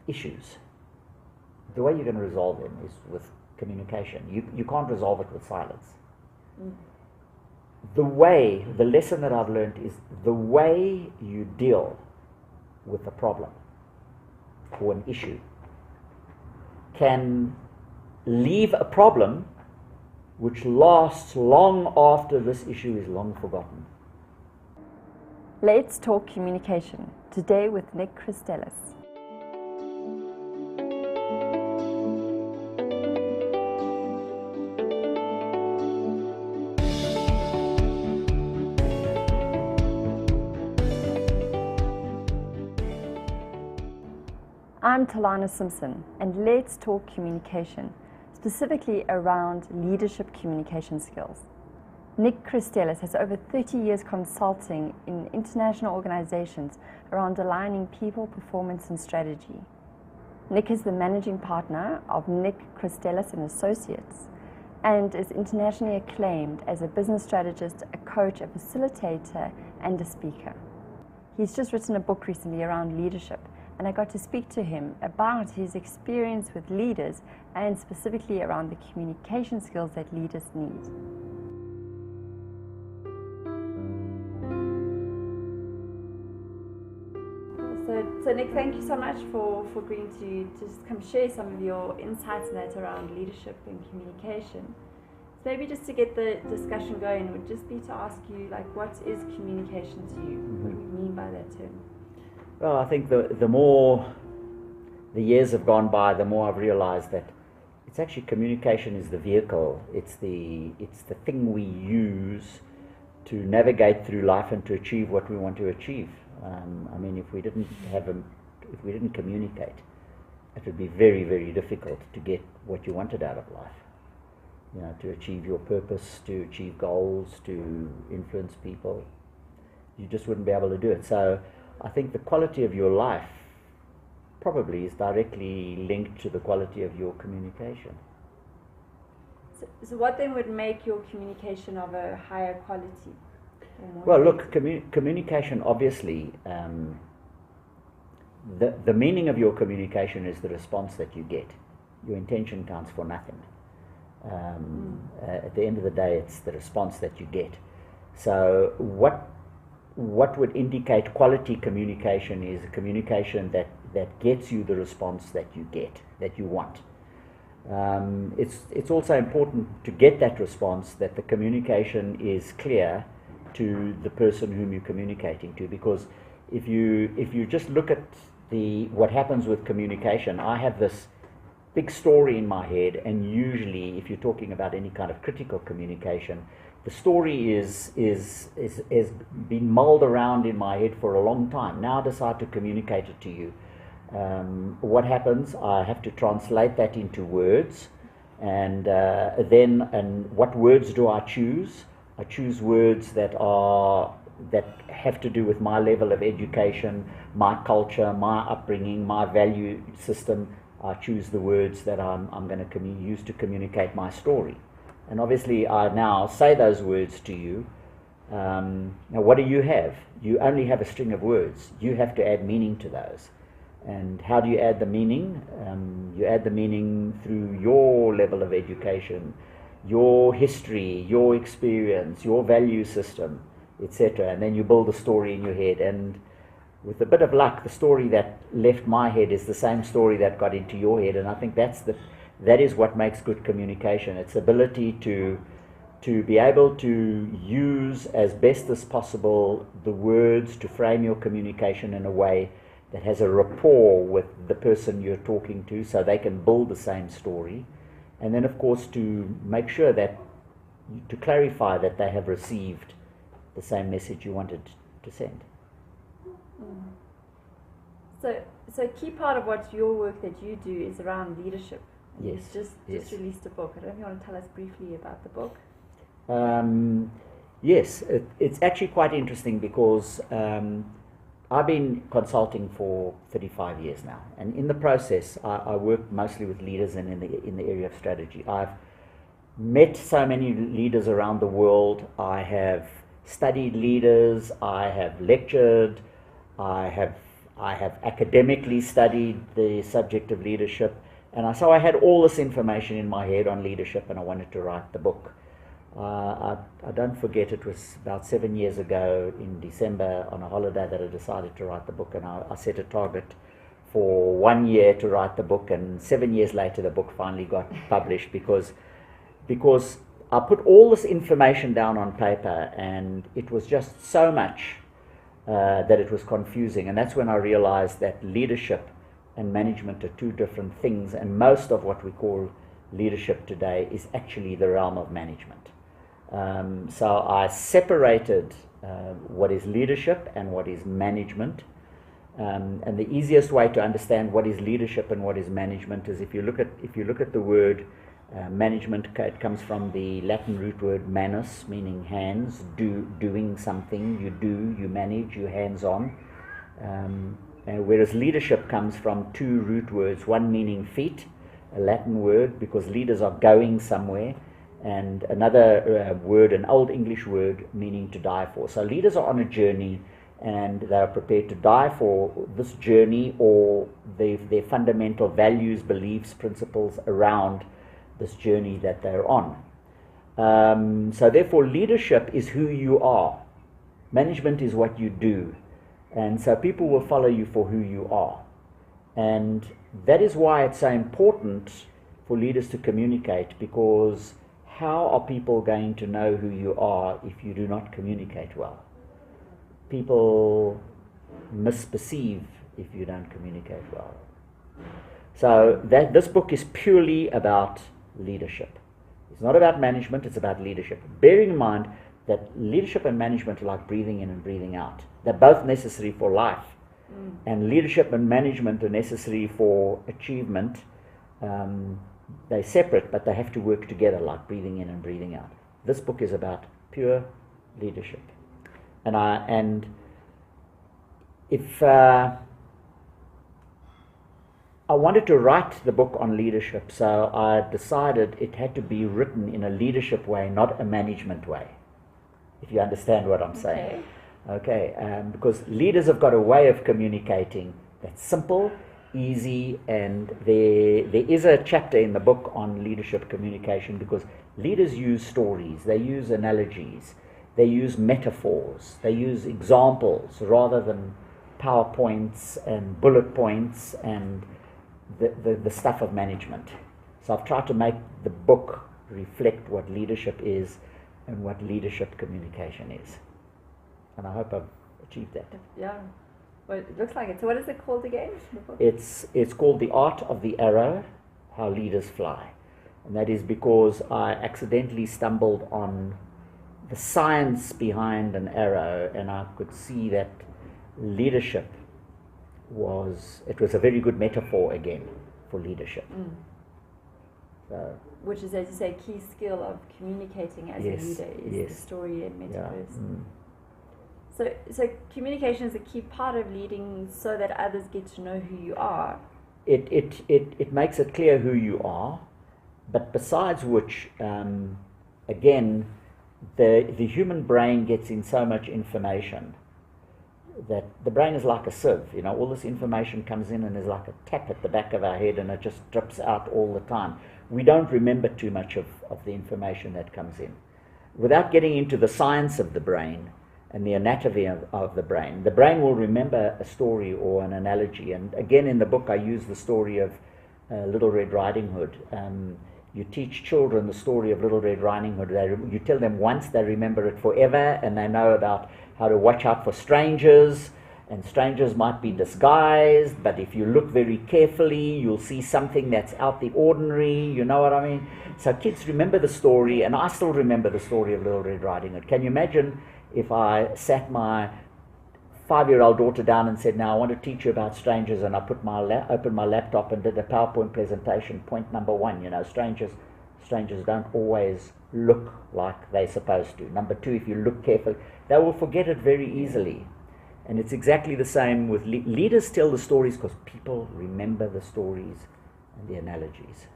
issues, the way you're going to resolve them is with communication. You can't resolve it with silence. Mm. The lesson that I've learned is the way you deal with a problem or an issue can leave a problem which lasts long after this issue is long forgotten. Let's talk communication, today with Christelis. I'm Telana Simpson, and let's talk communication, specifically around leadership communication skills. Christelis has over 30 years consulting in international organizations around aligning people, performance, and strategy. Is the managing partner of Christelis and Associates and is internationally acclaimed as a business strategist, a coach, a facilitator, and a speaker. He's just written a book recently around leadership, and I got to speak to him about his experience with leaders and specifically around the communication skills that leaders need. So Nick, thank you so much for agreeing to just come share some of your insights in that around leadership and communication. So maybe just to get the discussion going would just be to ask you, like, what is communication to you? Mm-hmm. What do you mean by that term? Well, I think the more the years have gone by, the more I've realized that it's actually communication is the vehicle. It's the thing we use to navigate through life and to achieve what we want to achieve. I mean, if we didn't communicate, it would be very, very difficult to get what you wanted out of life. You know, to achieve your purpose, to achieve goals, to influence people. You just wouldn't be able to do it. So I think the quality of your life probably is directly linked to the quality of your communication. So what then would make your communication of a higher quality? Well, look, communication, obviously, the meaning of your communication is the response that you get. Your intention counts for nothing. At the end of the day, it's the response that you get. So what would indicate quality communication is a communication that gets you the response that you get, that you want. It's also important to get that response, that the communication is clear to the person whom you're communicating to, because if you just look at what happens with communication, I have this big story in my head, and usually if you're talking about any kind of critical communication, the story is been mulled around in my head for a long time. Now I decide to communicate it to you. What happens? I have to translate that into words, and what words do I choose? I choose words that have to do with my level of education, my culture, my upbringing, my value system. I choose the words that I'm going to use to communicate my story. And obviously I now say those words to you. Now what do you have? You only have a string of words. You have to add meaning to those. And how do you add the meaning? You add the meaning through your level of education, your history, your experience, your value system, etc. And then you build a story in your head. And with a bit of luck, the story that left my head is the same story that got into your head. And I think that is what makes good communication. It's ability to be able to use as best as possible the words to frame your communication in a way that has a rapport with the person you're talking to, so they can build the same story. And then, of course, to make sure to clarify that they have received the same message you wanted to send. So a key part of what your work that you do is around leadership. And yes. You just released a book. I don't know if you want to tell us briefly about the book. Yes, it's actually quite interesting because I've been consulting for 35 years now, and in the process I work mostly with leaders and in the area of strategy. I've met so many leaders around the world. I have studied leaders, I have lectured, I I have academically studied the subject of leadership, and so I had all this information in my head on leadership, and I wanted to write the book. I don't forget, it was about 7 years ago in December on a holiday that I decided to write the book, and I set a target for 1 year to write the book, and 7 years later the book finally got published because I put all this information down on paper, and it was just so much that it was confusing. And that's when I realized that leadership and management are two different things, and most of what we call leadership today is actually the realm of management. So I separated what is leadership and what is management. And the easiest way to understand what is leadership and what is management is if you look at the word management. It comes from the Latin root word manus, meaning hands, doing something. You manage, you hands-on. Whereas leadership comes from two root words, one meaning feet, a Latin word because leaders are going somewhere, and another word, an Old English word, meaning to die for. So leaders are on a journey, and they are prepared to die for this journey or their fundamental values, beliefs, principles around this journey that they're on. So therefore leadership is who you are. Management is what you do. And so people will follow you for who you are. And that is why it's so important for leaders to communicate, because how are people going to know who you are if you do not communicate well? People misperceive if you don't communicate well. So this book is purely about leadership. It's not about management, it's about leadership. Bearing in mind that leadership and management are like breathing in and breathing out. They're both necessary for life. And leadership and management are necessary for achievement. They're separate, but they have to work together, like breathing in and breathing out. This book is about pure leadership. And if I wanted to write the book on leadership, so I decided it had to be written in a leadership way, not a management way, if you understand what I'm saying. Okay, because leaders have got a way of communicating that's simple, easy, and there is a chapter in the book on leadership communication, because leaders use stories, they use analogies, they use metaphors, they use examples rather than PowerPoints and bullet points and the stuff of management. So I've tried to make the book reflect what leadership is and what leadership communication is. And I hope I've achieved that. Yeah. Well, it looks like it. So what is it called again? It's called The Art of the Arrow, How Leaders Fly. And that is because I accidentally stumbled on the science behind an arrow, and I could see that leadership was a very good metaphor again for leadership. So, which is, as you say, key skill of communicating as a leader is the story and metaphors. So communication is a key part of leading, so that others get to know who you are. It makes it clear who you are, but besides which, again, the human brain gets in so much information that the brain is like a sieve. You know, all this information comes in and is like a tap at the back of our head, and it just drips out all the time. We don't remember too much of the information that comes in. Without getting into the science of the brain and the anatomy of the brain will remember a story or an analogy. And again, in the book I use the story of Little Red Riding Hood. You teach children the story of Little Red Riding Hood. You tell them once, they remember it forever, and they know about how to watch out for strangers, and strangers might be disguised, but if you look very carefully, you'll see something that's out the ordinary, you know what I mean? So kids remember the story, and I still remember the story of Little Red Riding Hood. Can you imagine if I sat my 5-year-old daughter down and said, now I want to teach you about strangers, and I opened my laptop and did a PowerPoint presentation. Point number 1, you know, strangers don't always look like they're supposed to. Number 2, if you look carefully, they will forget it very easily. And it's exactly the same with leaders. Tell the stories because people remember the stories and the analogies.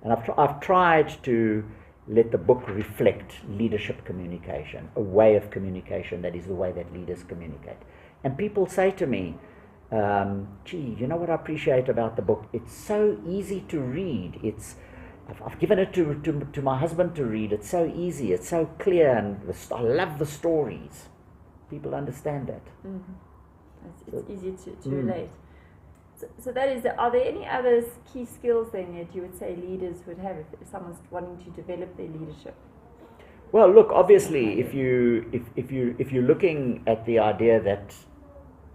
And I've tried to let the book reflect leadership communication, a way of communication that is the way that leaders communicate. And people say to me, Gee, you know what I appreciate about the book? It's so easy to read. I've given it to my husband to read. It's so easy. It's so clear, and I love the stories. People understand that. Mm-hmm. It's easy to relate. So that is. Are there any other key skills then that you would say leaders would have if someone's wanting to develop their leadership? Well, look. Obviously, if you're looking at the idea that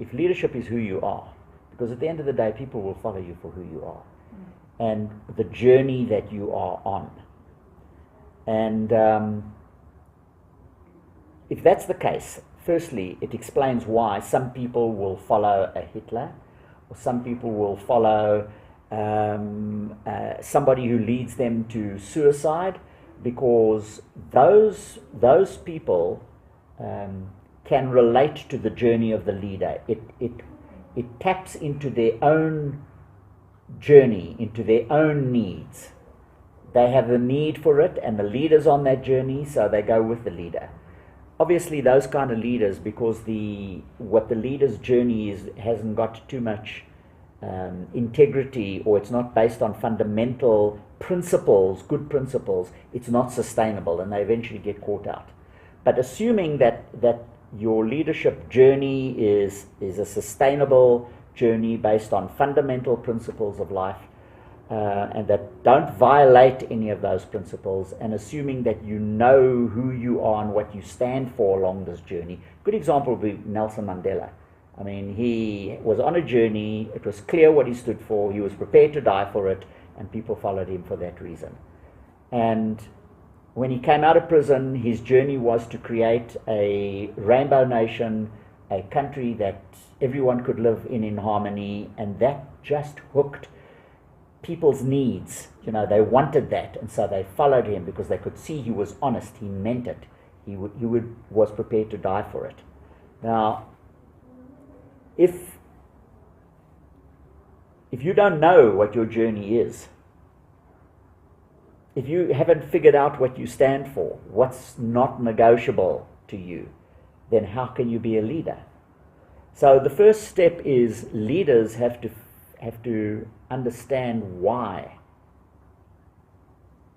if leadership is who you are, because at the end of the day, people will follow you for who you are, and the journey that you are on. And if that's the case, firstly, it explains why some people will follow a Hitler, or some people will follow somebody who leads them to suicide, because those people can relate to the journey of the leader. It taps into their own journey, into their own needs. They have the need for it, and the leader's on that journey, so they go with the leader. Obviously, those kind of leaders, because what the leader's journey is hasn't got too much integrity, or it's not based on fundamental principles, good principles, it's not sustainable, and they eventually get caught out. But assuming that your leadership journey is a sustainable journey based on fundamental principles of life, and that don't violate any of those principles, and assuming that you know who you are and what you stand for along this journey. Good example would be Nelson Mandela. I mean, he was on a journey, it was clear what he stood for, he was prepared to die for it, and people followed him for that reason. And when he came out of prison, his journey was to create a rainbow nation, a country that everyone could live in harmony, and that just hooked people's needs. You know, they wanted that, and so they followed him because they could see he was honest, he meant it, he was prepared to die for it. Now, if you don't know what your journey is, if you haven't figured out what you stand for, what's not negotiable to you, then how can you be a leader? So the first step is leaders have to understand why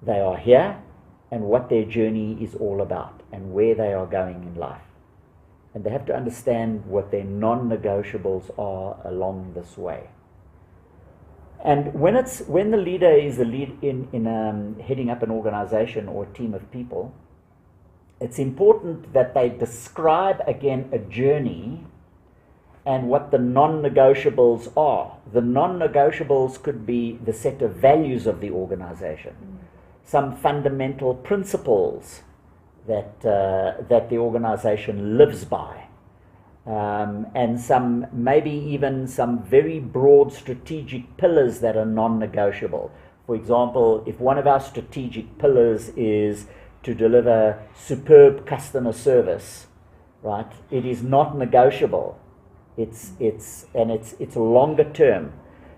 they are here and what their journey is all about and where they are going in life. And they have to understand what their non-negotiables are along this way. And when the leader is the lead in heading up an organization or a team of people, it's important that they describe again a journey and what the non-negotiables are. The non-negotiables could be the set of values of the organization, some fundamental principles that the organization lives by, and maybe even some very broad strategic pillars that are non-negotiable. For example, if one of our strategic pillars is to deliver superb customer service, right? It is not negotiable. It's longer term.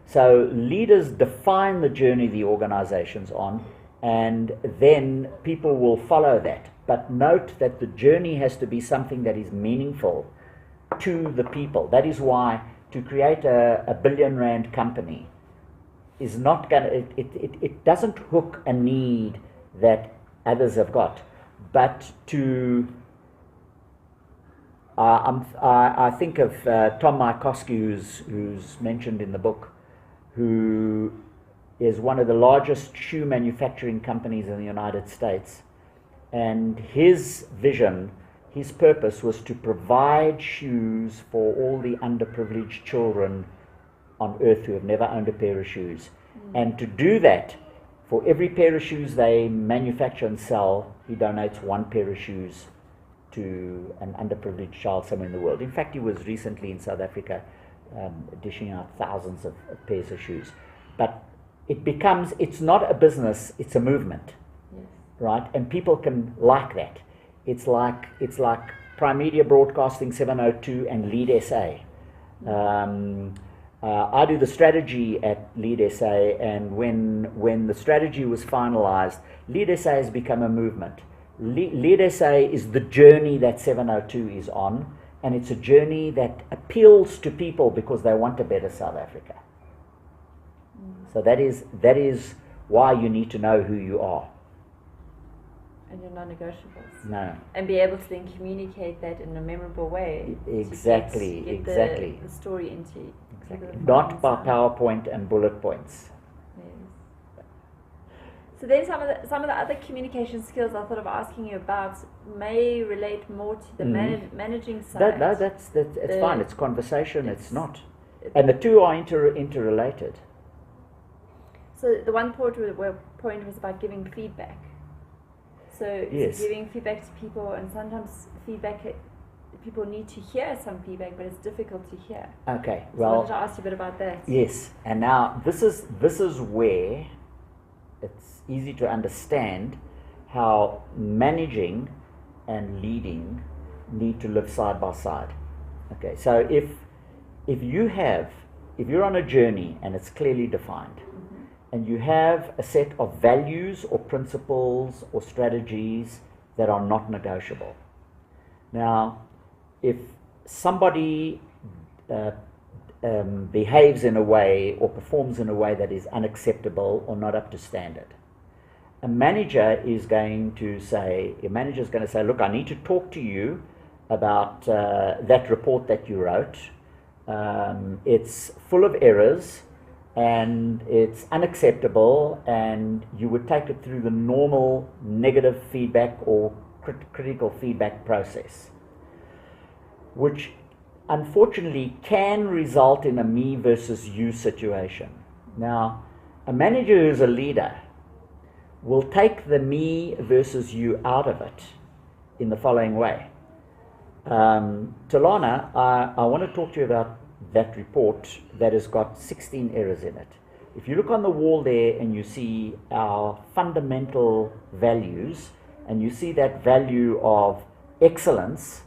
So leaders define the journey the organization's on, and then people will follow that. But note that the journey has to be something that is meaningful to the people. That is why to create a R1 billion company is not going to, it doesn't hook a need that others have got, but to I think of Tom Mykowski, who's mentioned in the book, who is one of the largest shoe manufacturing companies in the United States, and his vision, his purpose was to provide shoes for all the underprivileged children on earth who have never owned a pair of shoes. And to do that, for every pair of shoes they manufacture and sell, he donates one pair of shoes to an underprivileged child somewhere in the world. In fact, he was recently in South Africa dishing out thousands of pairs of shoes. But it's not a business, it's a movement, yes. Right? And people can like that. It's like Prime Media Broadcasting 702 and Lead SA. I do the strategy at Lead SA, and when the strategy was finalized, Lead SA has become a movement. Lead SA is the journey that 702 is on, and it's a journey that appeals to people because they want a better South Africa. So that is why you need to know who you are. And your non-negotiables. No. And be able to then communicate that in a memorable way. Exactly, to get exactly. the story into. Exactly. Not by PowerPoint and bullet points. Yes. So then some of the other communication skills I thought of asking you about may relate more to the managing side. No, that's it's fine. It's conversation. It's not. And the two are interrelated. So the one point was about giving feedback. So, yes. so giving feedback to people, and sometimes people need to hear some feedback, but it's difficult to hear. Okay, so I wanted to ask you a bit about that. Yes, and now this is where it's easy to understand how managing and leading need to live side by side. Okay, so if you're on a journey and it's clearly defined, and you have a set of values or principles or strategies that are not negotiable. Now, if somebody behaves in a way or performs in a way that is unacceptable or not up to standard, a manager is going to say, look, I need to talk to you about that report that you wrote. It's full of errors, and it's unacceptable, and you would take it through the normal negative feedback or critical feedback process, which unfortunately can result in a me versus you situation. Now, a manager who's a leader will take the me versus you out of it in the following way. Telana, I want to talk to you about that report that has got 16 errors in it. If you look on the wall there and you see our fundamental values, and you see that value of excellence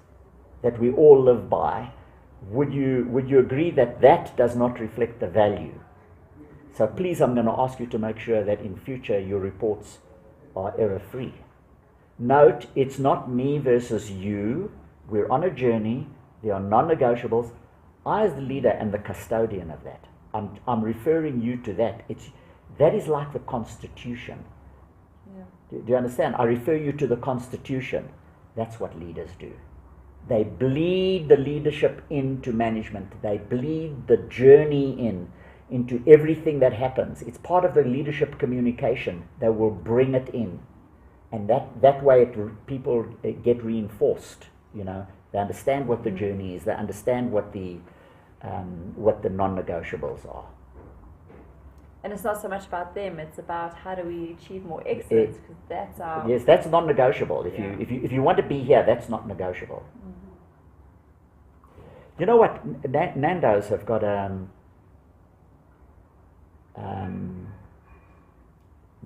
that we all live by, would you agree that that does not reflect the value? So please, I'm going to ask you to make sure that in future your reports are error-free. Note, it's not me versus you. We're on a journey. There are non-negotiables. I, as the leader, am the custodian of that. I'm referring you to that. That is like the Constitution. Yeah. Do you understand? I refer you to the Constitution. That's what leaders do. They bleed the leadership into management. They bleed the journey into everything that happens. It's part of the leadership communication. They will bring it in. And that way people get reinforced, you know. They understand what the journey is. They understand what the non-negotiables are. And it's not so much about them. It's about how do we achieve more excellence, because that's our... Yes, that's non-negotiable. If you want to be here, that's not negotiable. You know what? Nando's have got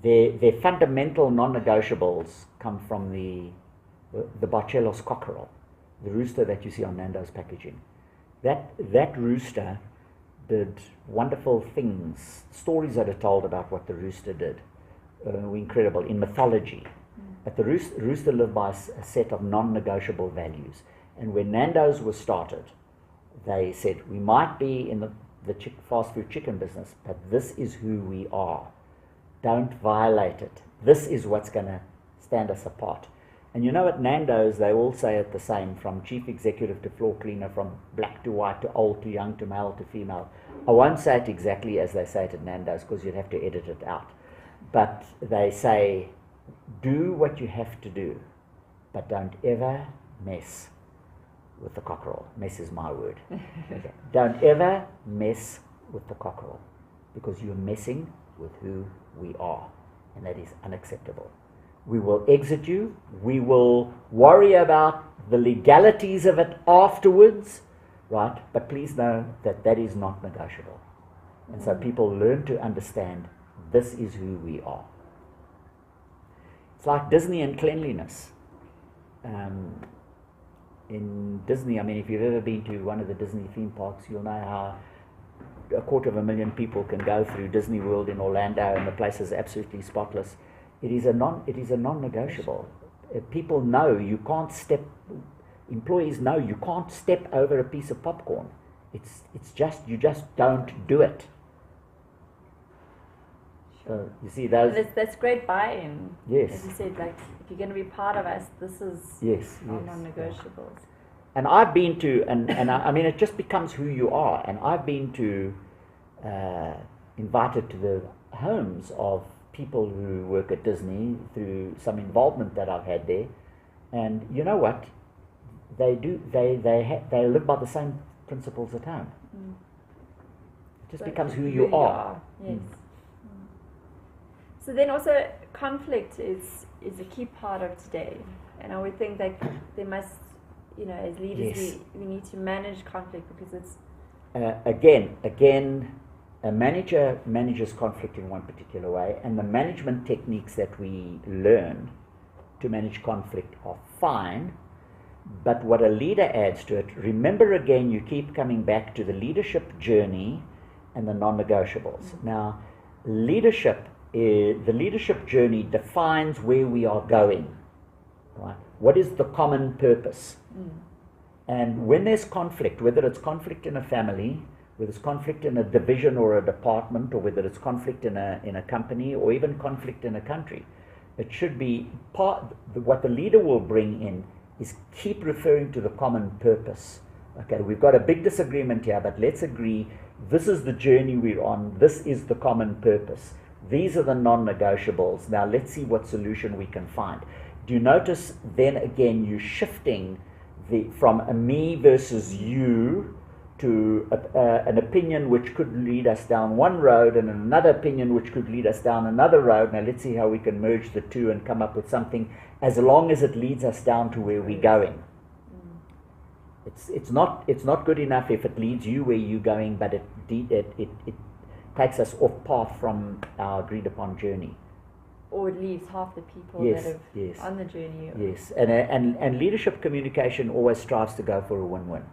their fundamental non-negotiables come from the Barcelos cockerel, the rooster that you see on Nando's packaging. That rooster did wonderful things. Stories that are told about what the rooster did were incredible in mythology. But the rooster lived by a set of non-negotiable values. And when Nando's was started, they said, we might be in the fast food chicken business, but this is who we are. Don't violate it. This is what's going to stand us apart. And you know, at Nando's, they all say it the same, from chief executive to floor cleaner, from black to white to old to young to male to female. I won't say it exactly as they say it at Nando's, because you'd have to edit it out. But they say, do what you have to do, but don't ever mess with the cockerel. Mess is my word. Okay. Don't ever mess with the cockerel, because you're messing with who we are, and that is unacceptable. We will exit you. We will worry about the legalities of it afterwards, right? But please know that that is not negotiable. And so people learn to understand this is who we are. It's like Disney and cleanliness. In Disney, I mean, if you've ever been to one of the Disney theme parks, you'll know how 250,000 people can go through Disney World in Orlando, and the place is absolutely spotless. It is a non-negotiable. People know you can't step employees know you can't step over a piece of popcorn. It's just, you just don't do it. So you see those. That's great buy-in. Yes. As you said, like, if you're going to be part of us, this is our non-negotiables. And I've been to, and I mean, it just becomes who you are. And I've been to, invited to the homes of people who work at Disney through some involvement that I've had there. And you know what? They do. They live by the same principles at home. It just becomes who you are. Yes. So then also conflict is a key part of today, and I would think that there must, as leaders, we need to manage conflict, because it's again, a manager manages conflict in one particular way, and the management techniques that we learn to manage conflict are fine. But what a leader adds to it, remember again, you keep coming back to the leadership journey and the non-negotiables. Now, the leadership journey defines where we are going. Right? What is the common purpose? And when there's conflict, whether it's conflict in a family, whether it's conflict in a division or a department, or whether it's conflict in a company, or even conflict in a country, it should be what the leader will bring in is keep referring to the common purpose. Okay, we've got a big disagreement here, but let's agree this is the journey we're on, this is the common purpose. These are the non-negotiables. Now let's see what solution we can find. Do you notice then again you're shifting from a me versus you to an opinion which could lead us down one road, and another opinion which could lead us down another road. Now let's see how we can merge the two and come up with something, as long as it leads us down to where we're going. It's not good enough if it leads you where you're going, but it takes us off path from our agreed upon journey. Or it leaves half the people that are on the journey. Yes, and leadership communication always strives to go for a win-win.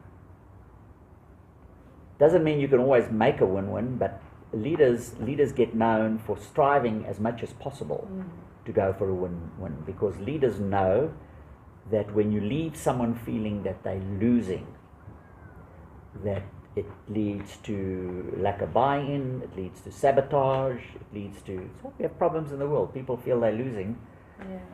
Doesn't mean you can always make a win-win, but leaders get known for striving as much as possible to go for a win-win, because leaders know that when you leave someone feeling that they're losing, that it leads to lack of buy-in, it leads to sabotage, it leads to... So we have problems in the world. People feel they're losing,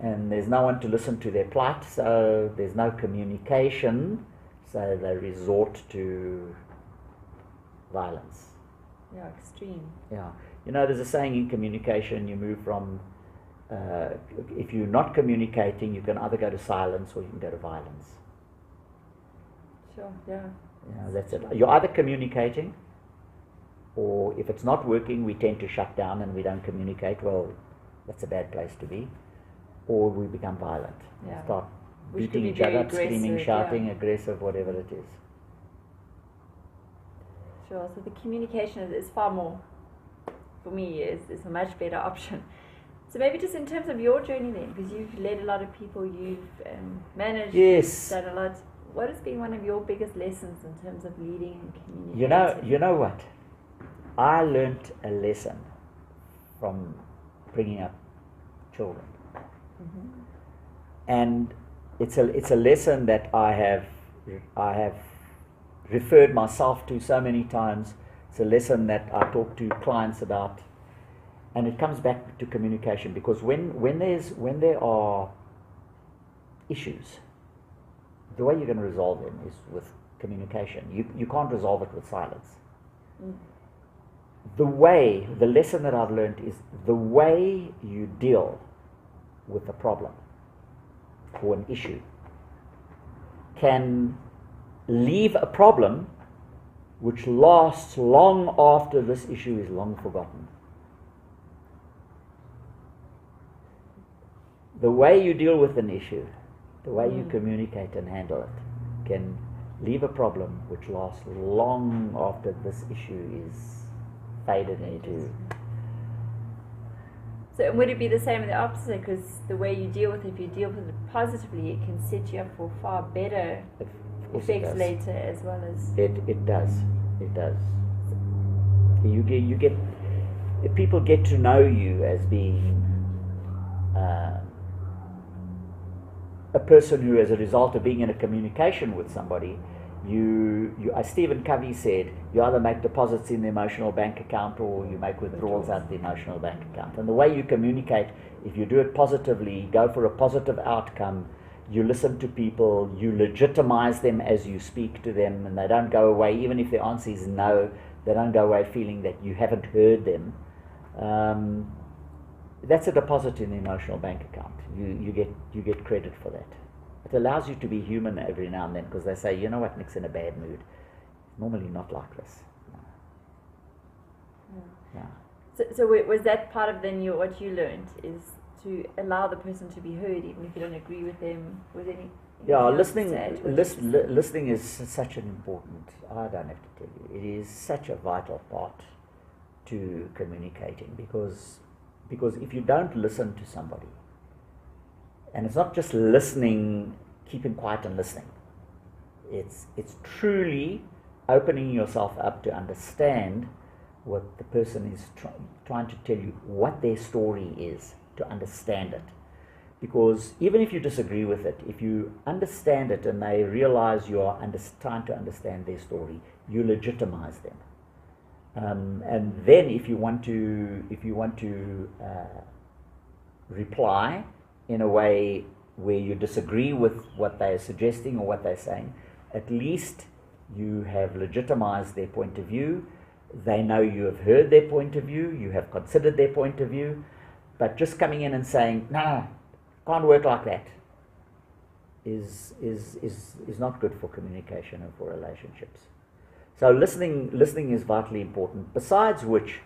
and there's no one to listen to their plight, so there's no communication, so they resort to violence. Yeah, extreme. Yeah. There's a saying in communication, you move from... if you're not communicating, you can either go to silence or you can go to violence. Sure, yeah. That's it. You're either communicating, or if it's not working, we tend to shut down and we don't communicate. Well, that's a bad place to be. Or we become violent. We start beating each other up, screaming, shouting, aggressive, whatever it is. Sure, so the communication is far more, for me, is a much better option. So maybe just in terms of your journey then, because you've led a lot of people, you've managed, you've done a lot. What has been one of your biggest lessons in terms of leading and communicating? You know what? I learnt a lesson from bringing up children. And it's a lesson that I have referred myself to so many times. It's a lesson that I talk to clients about. And it comes back to communication, because when there are issues, the way you're going to resolve them is with communication. You can't resolve it with silence. The lesson that I've learned is the way you deal with a problem or an issue can leave a problem which lasts long after this issue is long forgotten. The way you deal with an issue, the way you communicate and handle it, can leave a problem which lasts long after this issue is faded into. So would it be the same in the opposite? Because the way you deal with it, if you deal with it positively, it can set you up for far better effects later, as well as... It does. You get people get to know you as being a person who, as a result of being in a communication with somebody, as Stephen Covey said, you either make deposits in the emotional bank account or you make withdrawals out of the emotional bank account. And the way you communicate, if you do it positively, go for a positive outcome, you listen to people, you legitimize them as you speak to them, and they don't go away, even if the answer is no, they don't go away feeling that you haven't heard them. That's a deposit in the emotional bank account. You get credit for that. It allows you to be human every now and then, because they say, you know what, Nick's in a bad mood. Normally not like this. No. So was that part of then what you learned, is to allow the person to be heard even if you don't agree with them? Was any? Yeah, listening is such an important, I don't have to tell you, it is such a vital part to communicating, because if you don't listen to somebody, and it's not just listening, keeping quiet and listening, it's truly opening yourself up to understand what the person is trying to tell you, what their story is, to understand it. Because even if you disagree with it, if you understand it and they realize you are trying to understand their story, you legitimize them. And then if you want to reply in a way where you disagree with what they're suggesting or what they're saying, at least you have legitimized their point of view. They know you have heard their point of view, you have considered their point of view. But just coming in and saying, no, can't work like that, is not good for communication and for relationships. So listening is vitally important. Besides which,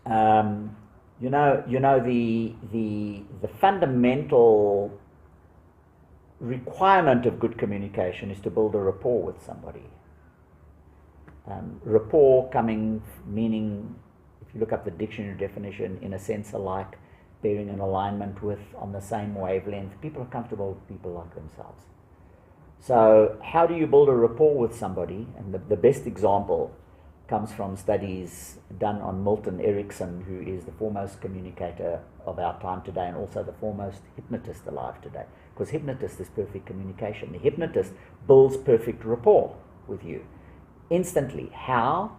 the fundamental requirement of good communication is to build a rapport with somebody. Rapport meaning, if you look up the dictionary definition, in a sense alike, bearing an alignment with, on the same wavelength. People are comfortable with people like themselves. So how do you build a rapport with somebody? And the best example comes from studies done on Milton Erickson, who is the foremost communicator of our time today and also the foremost hypnotist alive today. Because hypnotist is perfect communication. The hypnotist builds perfect rapport with you instantly. How?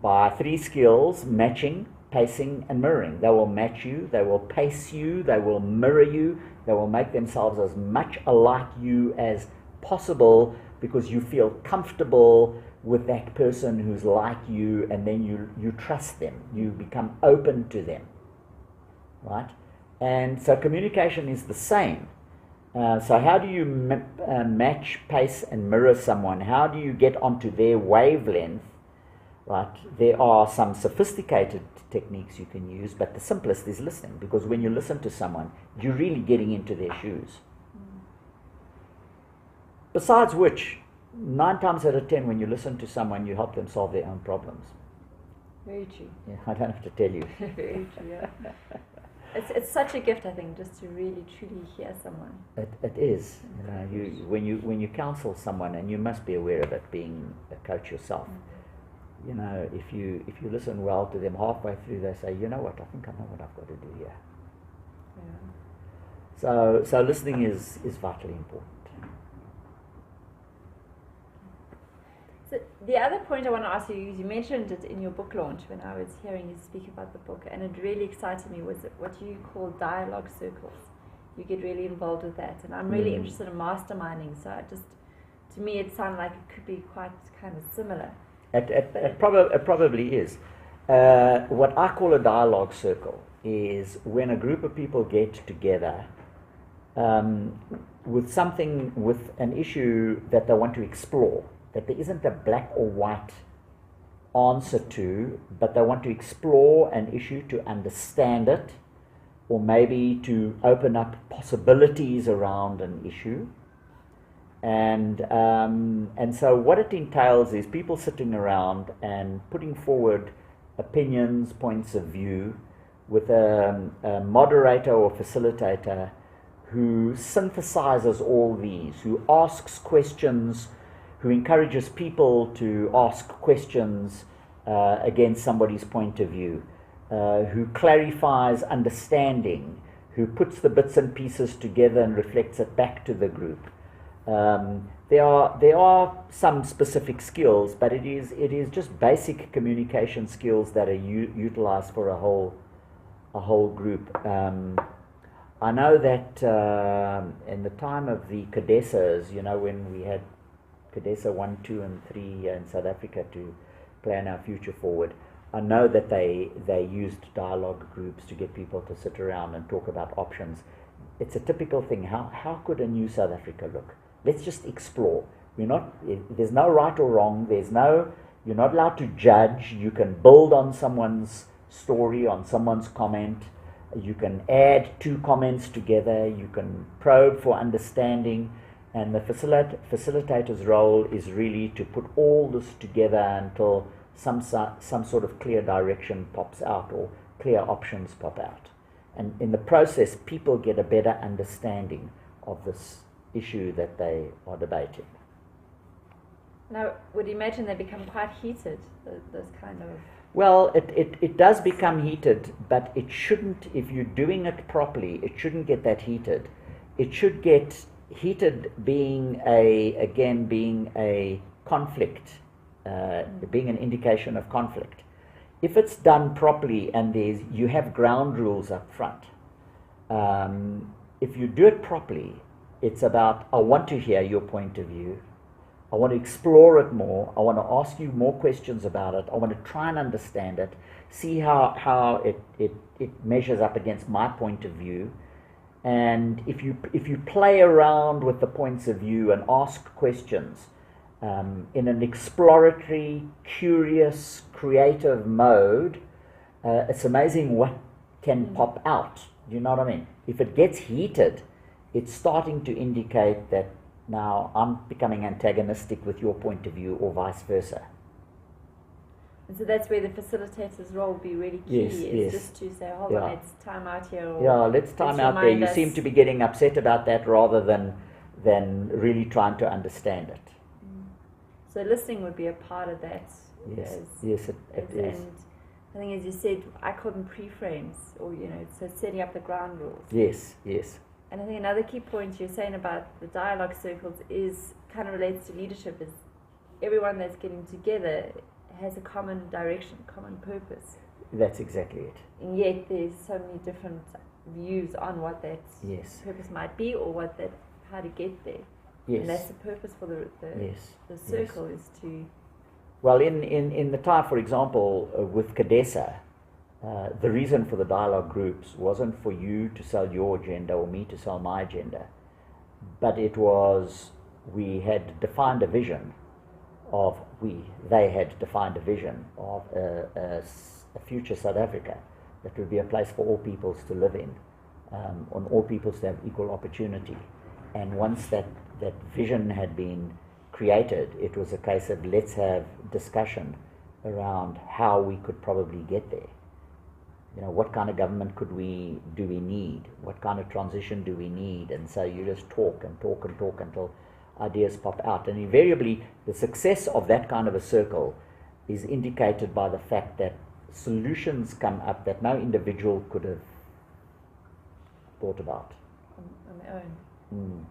By 3 skills: matching, pacing, and mirroring. They will match you, they will pace you, they will mirror you, they will make themselves as much alike you as possible, because you feel comfortable with that person who's like you, and then you trust them, you become open to them, right? And so communication is the same. So how do you match, pace, and mirror someone? How do you get onto their wavelength? Right? There are some sophisticated techniques you can use, but the simplest is listening, because when you listen to someone, you're really getting into their shoes. Besides which, 9 times out of 10, when you listen to someone, you help them solve their own problems. Very true. Yeah, I don't have to tell you. Very true, yeah. It's such a gift, I think, just to really truly hear someone. It is. When you counsel someone, and you must be aware of it, being a coach yourself. If you listen well to them, halfway through they say, you know what, I think I know what I've got to do here. Yeah. So listening is vitally important. So the other point I want to ask you is, you mentioned it in your book launch when I was hearing you speak about the book, and it really excited me, was what you call dialogue circles. You get really involved with that, and I'm really interested in masterminding, so to me it sounded like it could be quite kind of similar. It probably is. What I call a dialogue circle is when a group of people get together with an issue that they want to explore, that there isn't a black or white answer to, but they want to explore an issue, to understand it, or maybe to open up possibilities around an issue. And so what it entails is people sitting around and putting forward opinions, points of view, with a moderator or facilitator who synthesizes all these, who asks questions, who encourages people to ask questions against somebody's point of view, who clarifies understanding, who puts the bits and pieces together and reflects it back to the group. There are some specific skills, but it is just basic communication skills that are utilized for a whole group. I know that in the time of the Cadessas, when we had Cadessa 1, 2, and 3 in South Africa to plan our future forward, I know that they used dialogue groups to get people to sit around and talk about options. It's a typical thing. How could a new South Africa look? Let's just explore. There's no right or wrong. You're not allowed to judge. You can build on someone's story, on someone's comment. You can add 2 comments together. You can probe for understanding. And the facilitator's role is really to put all this together until some sort of clear direction pops out or clear options pop out. And in the process, people get a better understanding of this issue that they are debating. Now, would you imagine they become quite heated, those kind of... Well, it does become heated, but it shouldn't, if you're doing it properly, it shouldn't get that heated. It should get heated being a conflict, being an indication of conflict. If it's done properly and you have ground rules up front, if you do it properly, it's about, I want to hear your point of view. I want to explore it more. I want to ask you more questions about it. I want to try and understand it, see how it measures up against my point of view. And if you play around with the points of view and ask questions in an exploratory, curious, creative mode, it's amazing what can pop out. You know what I mean? If it gets heated, it's starting to indicate that now I'm becoming antagonistic with your point of view, or vice versa. And so that's where the facilitator's role will be really key, yes. Just to say, hold on, let's time out here. Let's time out there. You seem to be getting upset about that rather than really trying to understand it. So listening would be a part of that. Yes, it is. And I think, as you said, I call them pre-frames, or, so setting up the ground rules. Yes. And I think another key point you're saying about the dialogue circles kind of relates to leadership, is everyone that's getting together has a common direction, common purpose. That's exactly it. And yet there's so many different views on what that purpose might be, or how to get there. Yes. And that's the purpose for the circle, is to... Well, in the time, for example, with Cadessa, the reason for the dialogue groups wasn't for you to sell your agenda or me to sell my agenda, but it was, they had defined a vision of a future South Africa that would be a place for all peoples to live in, on all peoples to have equal opportunity. And once that vision had been created, it was a case of let's have discussion around how we could probably get there. What kind of government do we need? What kind of transition do we need? And so you just talk until ideas pop out. And invariably, the success of that kind of a circle is indicated by the fact that solutions come up that no individual could have thought about. On their own.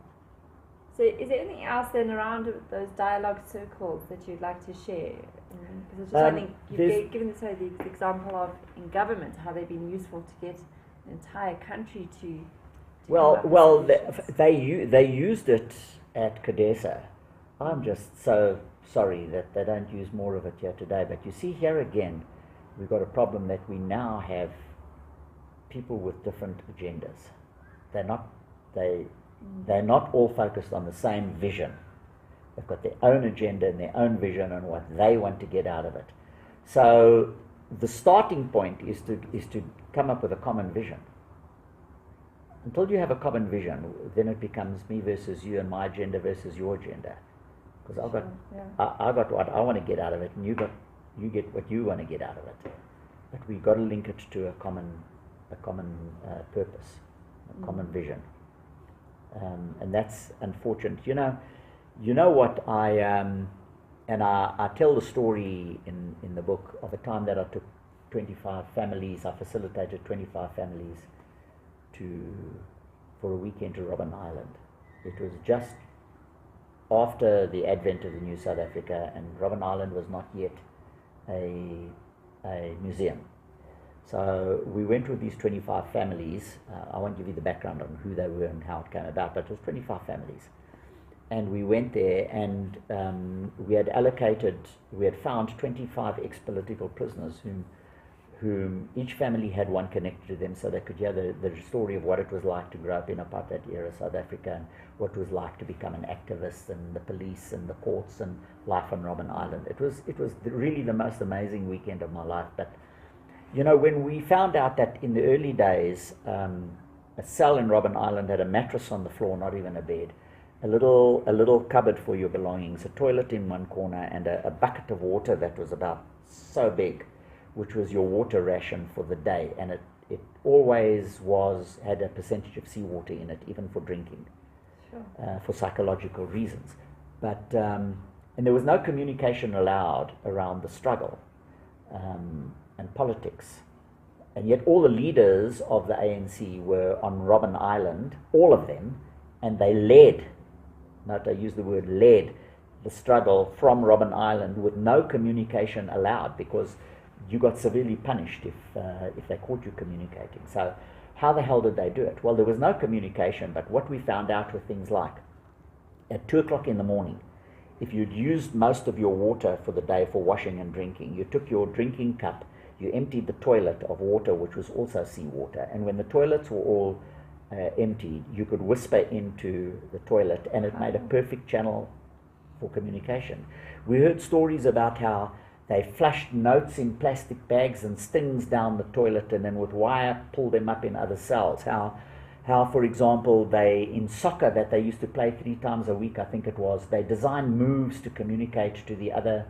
So is there anything else then around those dialogue circles that you'd like to share? Because I think you've given the example of in government, how they've been useful to get an entire country to they used it at Cadessa. I'm just so sorry that they don't use more of it here today. But you see, here again, we've got a problem that we now have people with different agendas. They're not all focused on the same vision. They've got their own agenda and their own vision on what they want to get out of it. So the starting point is to come up with a common vision. Until you have a common vision, then it becomes me versus you and my agenda versus your agenda. Because I got what I want to get out of it, and you get what you want to get out of it. But we've got to link it to a common purpose, a common vision. And that's unfortunate. You know what I tell the story in the book of a time that I took 25 families. I facilitated 25 families for a weekend to Robyn Island. It was just after the advent of the new South Africa, and Robyn Island was not yet a museum. So we went with these 25 families. I won't give you the background on who they were and how it came about, but it was 25 families. And we went there, and we had found 25 ex-political prisoners whom each family had one connected to them, so they could hear the story of what it was like to grow up in apartheid era South Africa, and what it was like to become an activist, and the police and the courts and life on Robyn Island. It was really the most amazing weekend of my life. But you know, when we found out that in the early days, a cell in Robyn Island had a mattress on the floor, not even a bed, a little cupboard for your belongings, a toilet in one corner, and a bucket of water that was about so big, which was your water ration for the day, and it always had a percentage of seawater in it, even for drinking, sure. For psychological reasons. But and there was no communication allowed around the struggle and politics, and yet all the leaders of the ANC were on Robyn Island, all of them, and they led. Note I use the word led, the struggle from Robyn Island with no communication allowed, because you got severely punished if they caught you communicating. So how the hell did they do it? Well, there was no communication, but what we found out were things like, at 2 o'clock in the morning, if you'd used most of your water for the day for washing and drinking, you took your drinking cup, you emptied the toilet of water, which was also seawater, and when the toilets were all emptied, you could whisper into the toilet, and it made a perfect channel for communication. We heard stories about how they flushed notes in plastic bags and stings down the toilet, and then with wire pulled them up in other cells. How, for example, in soccer that they used to play 3 times a week, I think it was, they designed moves to communicate to the other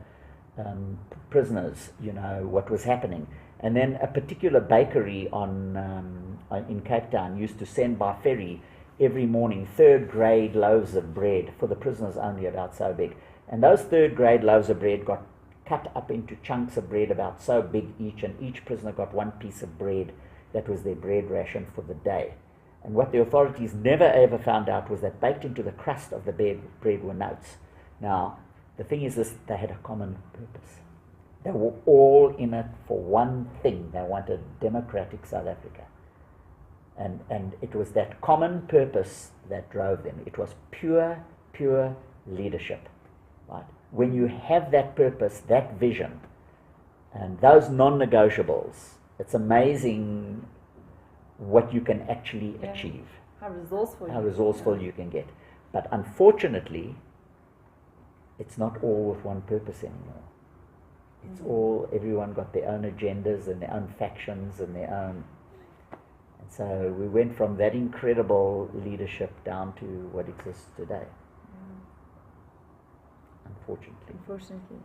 prisoners, you know, what was happening. And then a particular bakery in Cape Town used to send by ferry every morning 3rd grade loaves of bread for the prisoners, only about so big. And those 3rd grade loaves of bread got cut up into chunks of bread about so big each, and each prisoner got 1 piece of bread. That was their bread ration for the day. And what the authorities never ever found out was that baked into the crust of the bread were notes. Now, the thing is this, they had a common purpose. They were all in it for one thing. They wanted democratic South Africa. And it was that common purpose that drove them. It was pure leadership. Right? When you have that purpose, that vision, and those non-negotiables, it's amazing what you can actually achieve. How resourceful you can get. But unfortunately, it's not all with one purpose anymore. It's all, everyone got their own agendas and their own factions and their own. And so we went from that incredible leadership down to what exists today. Unfortunately.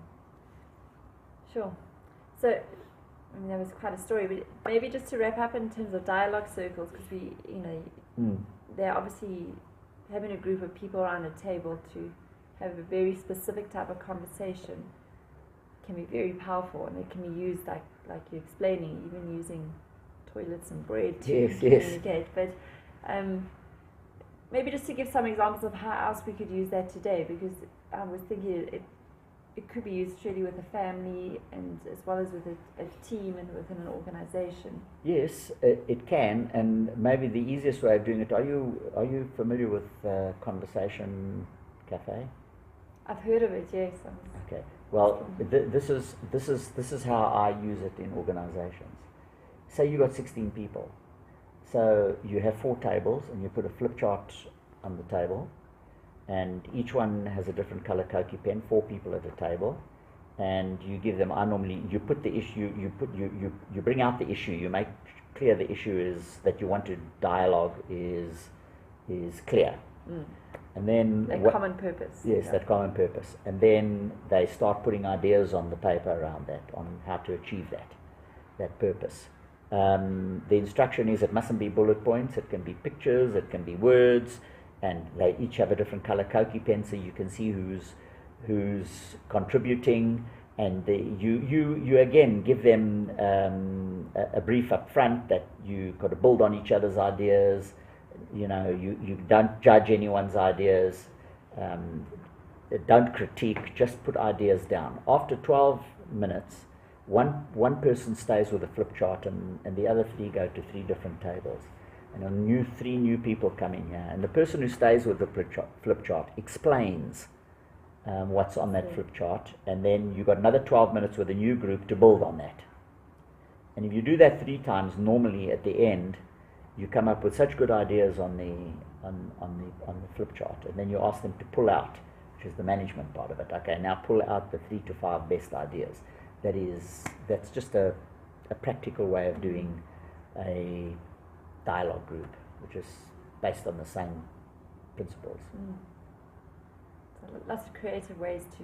Sure. So, I mean, that was quite a story, but maybe just to wrap up in terms of dialogue circles, because they're obviously having a group of people around a table to have a very specific type of conversation can be very powerful, and it can be used like you're explaining, even using toilets and bread to communicate. But maybe just to give some examples of how else we could use that today, because I was thinking it could be used really with a family, and as well as with a team and within an organization. Yes, it can, and maybe the easiest way of doing it. Are you familiar with Conversation Cafe? I've heard of it. Yes. Okay. Well, this is how I use it in organizations. Say you got 16 people, so you have 4 tables, and you put a flip chart on the table, and each one has a different color Cokie pen. 4 people at a table, and you give them. You put the issue. You bring out the issue. You make clear the issue is that you want to dialogue is clear. And then common purpose. Yes, that common purpose. And then they start putting ideas on the paper around that, on how to achieve that purpose. The instruction is it mustn't be bullet points, it can be pictures, it can be words, and they each have a different color Cokie pen, so you can see who's contributing, and you again give them a brief up front that you've got to build on each other's ideas. You know, you don't judge anyone's ideas. Don't critique, just put ideas down. After 12 minutes, one person stays with a flip chart and the other 3 go to 3 different tables. And 3 new people come in here. And the person who stays with the flip chart explains what's on that flip chart. And then you've got another 12 minutes with a new group to build on that. And if you do that 3 times, normally at the end, you come up with such good ideas on the flip chart. And then you ask them to pull out, which is the management part of it. Okay, now pull out the 3 to 5 best ideas. That's just a practical way of doing a dialogue group, which is based on the same principles. So lots of creative ways to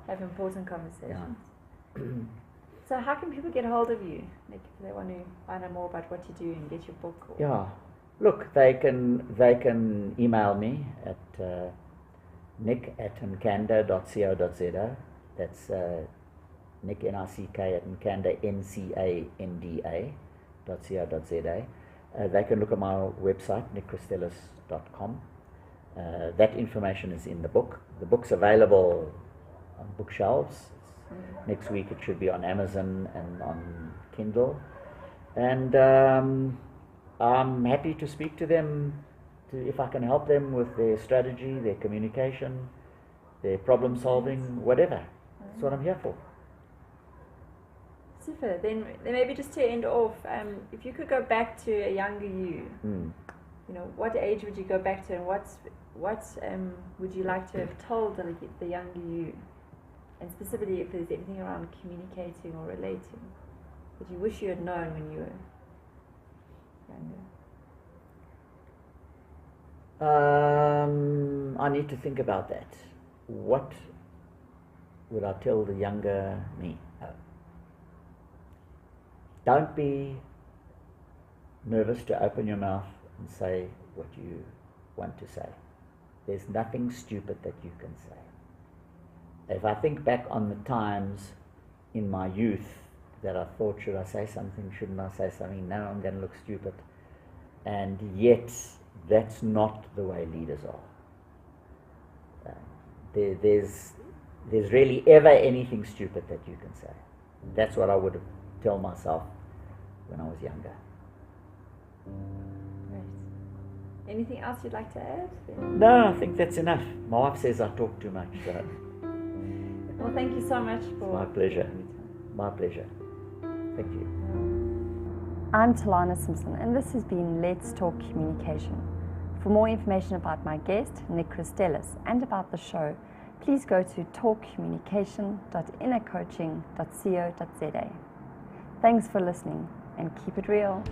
have important conversations. Yeah. So how can people get hold of you? Like if they want to find out more about what you do and get your book? Yeah. Look, they can email me at nick@nkanda.co.za. That's Nick, N-I-C-K, at Nkanda, N-C-A-N-D-A.co.za. They can look at my website, nickchristelis.com. That information is in the book. The book's available on bookshelves. Next week it should be on Amazon and on Kindle. And I'm happy to speak to them if I can help them with their strategy, their communication, their problem solving, whatever. That's what I'm here for. Super. Then maybe just to end off, if you could go back to a younger you, you know, what age would you go back to, and what would you like to have told the younger you, and specifically if there's anything around communicating or relating that you wish you had known when you were younger? I need to think about that. What would I tell the younger me? Don't be nervous to open your mouth and say what you want to say. There's nothing stupid that you can say. If I think back on the times in my youth that I thought, should I say something, shouldn't I say something, no, I'm going to look stupid. And yet, that's not the way leaders are. There's rarely ever anything stupid that you can say. That's what I would tell myself when I was younger. Great. Anything else you'd like to add? No, I think that's enough. My wife says I talk too much. So. Well, thank you so much for... My pleasure. My pleasure. Thank you. I'm Telana Simpson, and this has been Let's Talk Communication. For more information about my guest, Nick Christelis, and about the show, please go to talkcommunication.innercoaching.co.za. Thanks for listening, and keep it real.